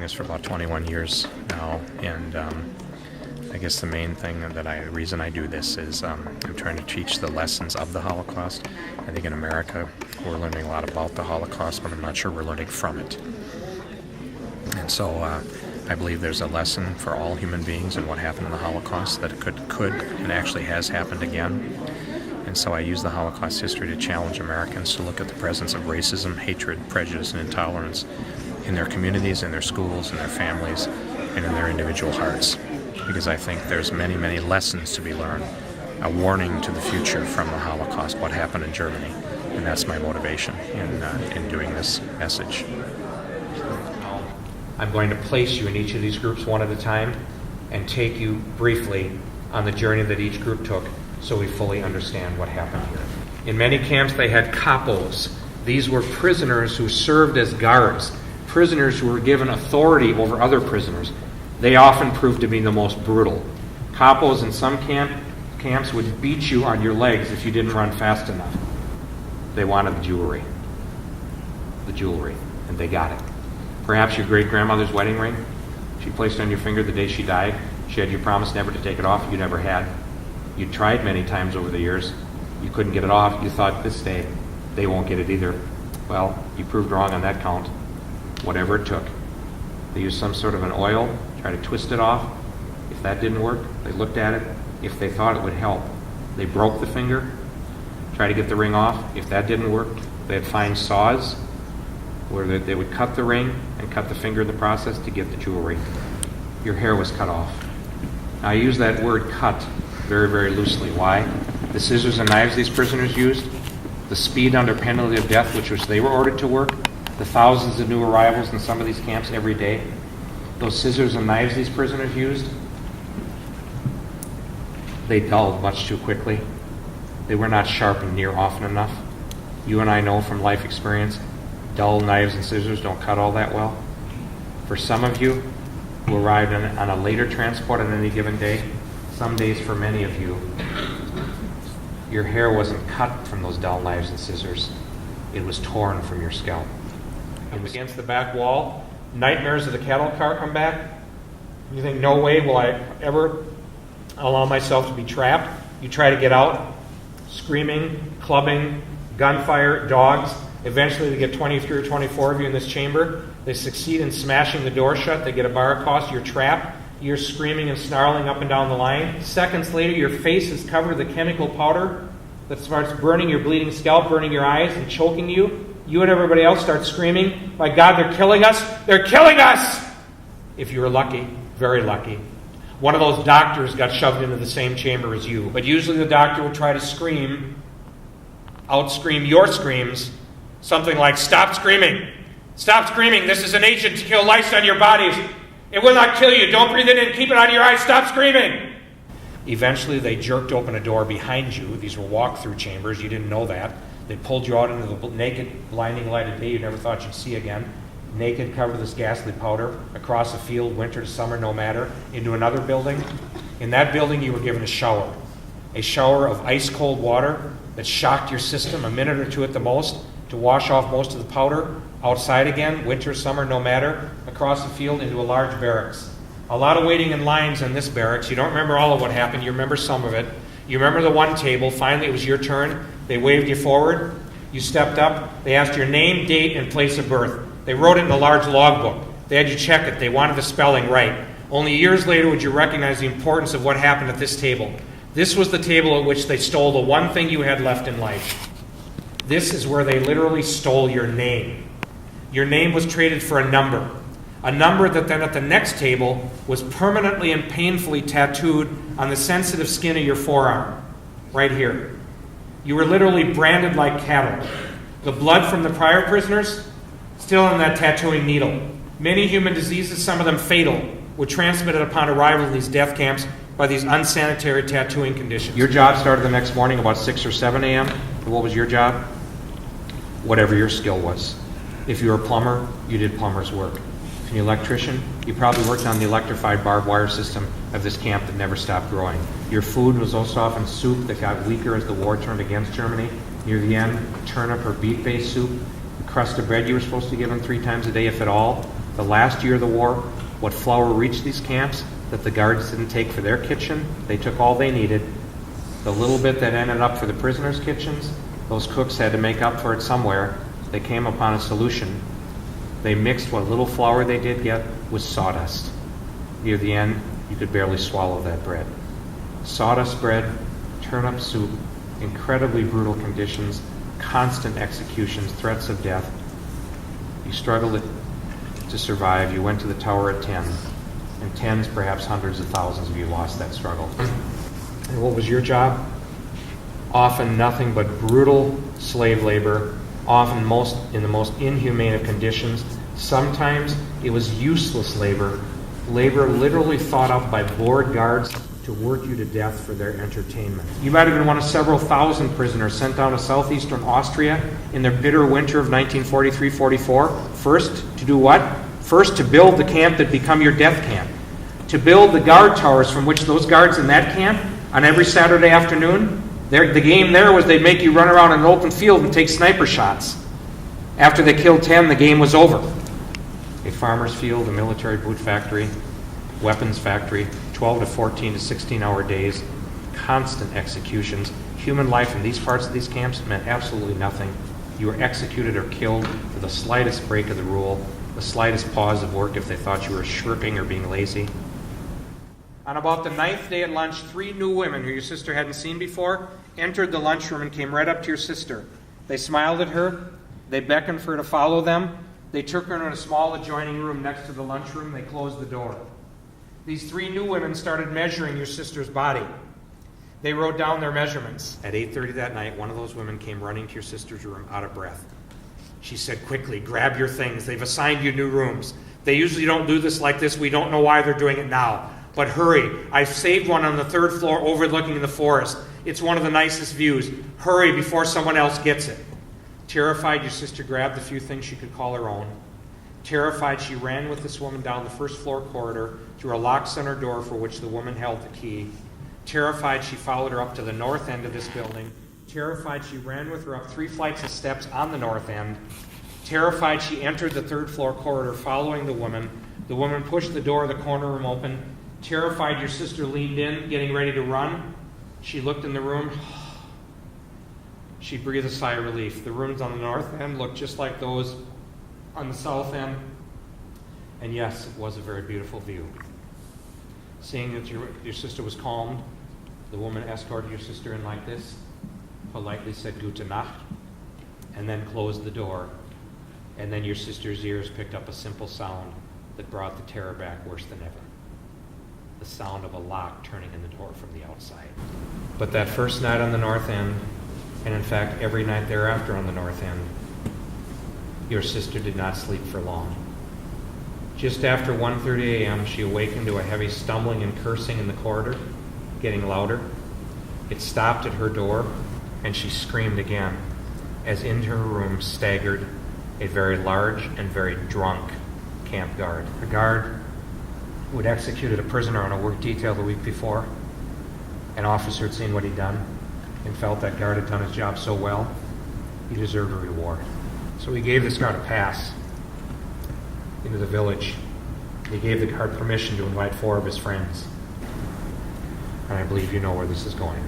this for about 21 years now, and I guess the main thing the reason I do this is I'm trying to teach the lessons of the Holocaust. I think in America we're learning a lot about the Holocaust, but I'm not sure we're learning from it. And so I believe there's a lesson for all human beings in what happened in the Holocaust, that it could and actually has happened again. And so I use the Holocaust history to challenge Americans to look at the presence of racism, hatred, prejudice, and intolerance in their communities, in their schools, in their families, and in their individual hearts. Because I think there's many, many lessons to be learned, a warning to the future from the Holocaust, what happened in Germany. And that's my motivation in doing this message. I'm going to place you in each of these groups one at a time and take you briefly on the journey that each group took so we fully understand what happened here. In many camps they had Koppels. These were prisoners who served as guards, prisoners who were given authority over other prisoners. They often proved to be the most brutal. Koppels in some camps would beat you on your legs if you didn't run fast enough. They wanted the jewelry, and they got it. Perhaps your great-grandmother's wedding ring she placed on your finger the day she died. She had you promise never to take it off. You never had. You tried many times over the years. You couldn't get it off. You thought, this day, they won't get it either. Well, you proved wrong on that count. Whatever it took. They used some sort of an oil, tried to twist it off. If that didn't work, they looked at it. If they thought it would help, they broke the finger, tried to get the ring off. If that didn't work, they'd find saws where they would cut the ring and cut the finger in the process to get the jewelry. Your hair was cut off. Now, I use that word cut very, very loosely. Why? The scissors and knives these prisoners used, the speed under penalty of death which they were ordered to work, the thousands of new arrivals in some of these camps every day, those scissors and knives these prisoners used, they dulled much too quickly. They were not sharpened near often enough. You and I know from life experience, dull knives and scissors don't cut all that well. For some of you who arrived on a later transport on any given day, some days for many of you, your hair wasn't cut from those dull knives and scissors. It was torn from your scalp. Up against the back wall, nightmares of the cattle car come back. You think, no way will I ever allow myself to be trapped. You try to get out, screaming, clubbing, gunfire, dogs. Eventually they get 23 or 24 of you in this chamber. They succeed in smashing the door shut. They get a bar across. You're trapped. You're screaming and snarling up and down the line. Seconds later, your face is covered with a chemical powder that starts burning your bleeding scalp, burning your eyes, and choking you. You and everybody else start screaming, my God, they're killing us! They're killing us! If you were lucky, very lucky. One of those doctors got shoved into the same chamber as you. But usually the doctor would try to out-scream your screams, something like, stop screaming! Stop screaming! This is an agent to kill lice on your bodies! It will not kill you! Don't breathe it in! Keep it out of your eyes! Stop screaming! Eventually they jerked open a door behind you. These were walk-through chambers. You didn't know that. They pulled you out into the naked, blinding light of day you never thought you'd see again. Naked, covered with this ghastly powder, across a field, winter to summer, no matter, into another building. In that building you were given a shower of ice-cold water that shocked your system, a minute or two at the most, to wash off most of the powder. Outside again, winter, summer, no matter, across the field into a large barracks. A lot of waiting in lines in this barracks. You don't remember all of what happened. You remember some of it. You remember the one table. Finally, it was your turn. They waved you forward. You stepped up. They asked your name, date, and place of birth. They wrote it in a large logbook. They had you check it. They wanted the spelling right. Only years later would you recognize the importance of what happened at this table. This was the table at which they stole the one thing you had left in life. This is where they literally stole your name. Your name was traded for a number that then at the next table was permanently and painfully tattooed on the sensitive skin of your forearm, right here. You were literally branded like cattle. The blood from the prior prisoners, still in that tattooing needle. Many human diseases, some of them fatal, were transmitted upon arrival in these death camps by these unsanitary tattooing conditions. Your job started the next morning about 6 or 7 a.m. What was your job? Whatever your skill was. If you were a plumber, you did plumber's work. If you're an electrician, you probably worked on the electrified barbed wire system of this camp that never stopped growing. Your food was also often soup that got weaker as the war turned against Germany. Near the end, turnip or beef-based soup. The crust of bread you were supposed to give them 3 times a day, if at all. The last year of the war, what flour reached these camps that the guards didn't take for their kitchen, they took all they needed. The little bit that ended up for the prisoners' kitchens, those cooks had to make up for it somewhere. They came upon a solution. They mixed what little flour they did get with sawdust. Near the end, you could barely swallow that bread. Sawdust bread, turnip soup, incredibly brutal conditions, constant executions, threats of death. You struggled to survive. You went to the tower at 10. And tens, perhaps hundreds of thousands of you lost that struggle. And what was your job? Often nothing but brutal slave labor, often in the most inhumane of conditions. Sometimes it was useless labor literally thought up by bored guards to work you to death for their entertainment. You might have been one of several thousand prisoners sent down to southeastern Austria in the bitter winter of 1943-44. First, to do what? First, to build the camp that become your death camp. To build the guard towers from which those guards in that camp, on every Saturday afternoon, the game there was they'd make you run around in an open field and take sniper shots. After they killed 10, the game was over. A farmer's field, a military boot factory, weapons factory, 12 to 14 to 16-hour days, constant executions. Human life in these parts of these camps meant absolutely nothing. You were executed or killed for the slightest break of the rule, the slightest pause of work if they thought you were shirking or being lazy. On about the 9th day at lunch, 3 new women who your sister hadn't seen before entered the lunchroom and came right up to your sister. They smiled at her. They beckoned for her to follow them. They took her into a small adjoining room next to the lunchroom. They closed the door. These 3 new women started measuring your sister's body. They wrote down their measurements. At 8:30 that night, one of those women came running to your sister's room out of breath. She said, "Quickly, grab your things. They've assigned you new rooms. They usually don't do this like this. We don't know why they're doing it now. But hurry. I've saved one on the 3rd floor overlooking the forest. It's one of the nicest views. Hurry before someone else gets it." Terrified, your sister grabbed the few things she could call her own. Terrified, she ran with this woman down the 1st floor corridor through a locked center door for which the woman held the key. Terrified, she followed her up to the north end of this building. Terrified, she ran with her up 3 flights of steps on the north end. Terrified, she entered the 3rd floor corridor following the woman. The woman pushed the door of the corner room open. Terrified, your sister leaned in, getting ready to run. She looked in the room. She breathed a sigh of relief. The rooms on the north end looked just like those on the south end. And yes, it was a very beautiful view. Seeing that your sister was calmed, the woman escorted your sister in like this, politely said Gute Nacht, and then closed the door. And then your sister's ears picked up a simple sound that brought the terror back worse than ever. The sound of a lock turning in the door from the outside. But that first night on the north end, and in fact every night thereafter on the north end, your sister did not sleep for long. Just after 1:30 a.m., she awakened to a heavy stumbling and cursing in the corridor, getting louder. It stopped at her door, and she screamed again, as into her room staggered a very large and very drunk camp guard. A guard who had executed a prisoner on a work detail the week before. An officer had seen what he'd done and felt that guard had done his job so well, he deserved a reward. So he gave this guard a pass into the village. He gave the guard permission to invite 4 of his friends. And I believe you know where this is going.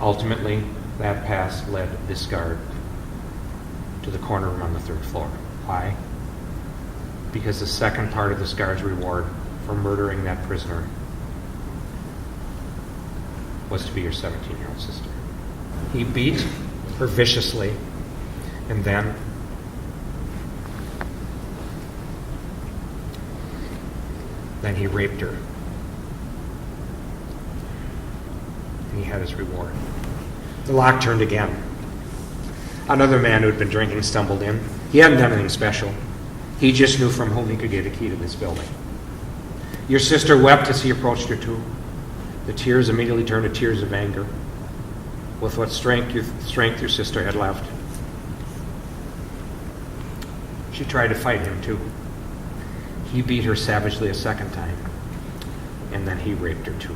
Ultimately, that pass led this guard to the corner room on the 3rd floor. Why? Because the second part of this guard's reward for murdering that prisoner was to be your 17-year-old sister. He beat her viciously, and then he raped her. And he had his reward. The lock turned again. Another man who had been drinking stumbled in. He hadn't done anything special. He just knew from whom he could get a key to this building. Your sister wept as he approached her too. The tears immediately turned to tears of anger. With what strength your sister had left, she tried to fight him too. He beat her savagely a second time, and then he raped her too.